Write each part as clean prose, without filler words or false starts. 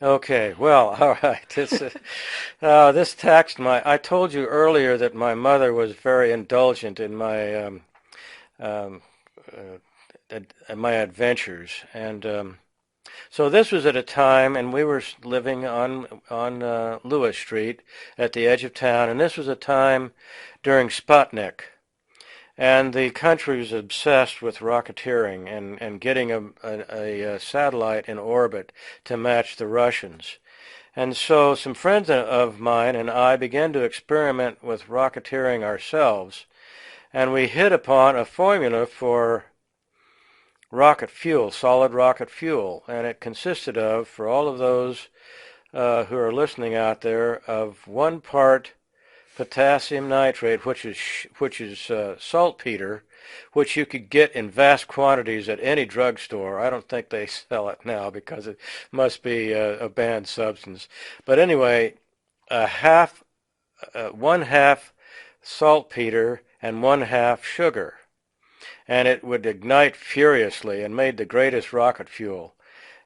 Okay, well, all right. This taxed my. I told you earlier that my mother was very indulgent in um, my adventures, and so this was at a time, and we were living on Lewis Street at the edge of town, and this was a time during Sputnik. And the country was obsessed with rocketeering and getting a satellite in orbit to match the Russians. And so some friends of mine and I began to experiment with rocketeering ourselves, and we hit upon a formula for rocket fuel, solid rocket fuel, and it consisted of, for all of those who are listening out there, of 1 part potassium nitrate, which is saltpeter, which you could get in vast quantities at any drugstore. I don't think they sell it now because it must be a banned substance. But anyway, a half, 1/2 saltpeter and 1/2 sugar, and it would ignite furiously and made the greatest rocket fuel.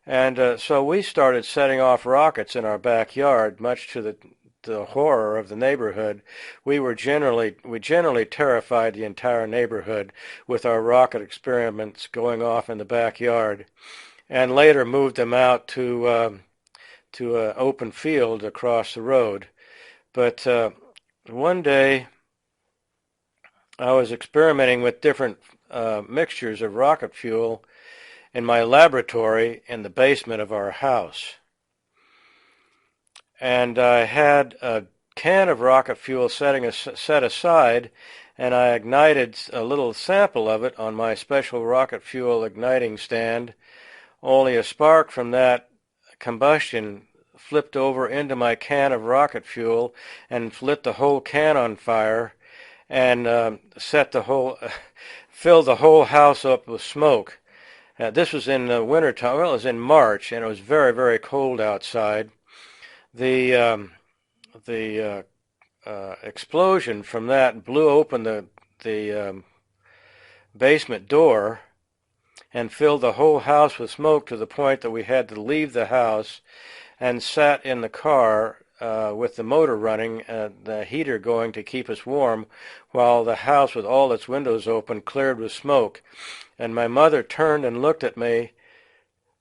And so we started setting off rockets in our backyard, much to the horror of the neighborhood. We generally terrified the entire neighborhood with our rocket experiments going off in the backyard, and later moved them out to an open field across the road. But one day I was experimenting with different mixtures of rocket fuel in my laboratory in the basement of our house. And I had a can of rocket fuel set aside, and I ignited a little sample of it on my special rocket fuel igniting stand. Only a spark from that combustion flipped over into my can of rocket fuel and lit the whole can on fire, and filled the whole house up with smoke. This was in the winter time. Well, it was in March, and it was very, very cold outside. The explosion from that blew open the basement door and filled the whole house with smoke to the point that we had to leave the house and sat in the car with the motor running, the heater going to keep us warm, while the house with all its windows open cleared with smoke. And my mother turned and looked at me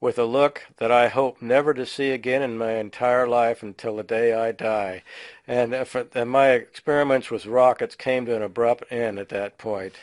with a look that I hope never to see again in my entire life until the day I die. And my experiments with rockets came to an abrupt end at that point.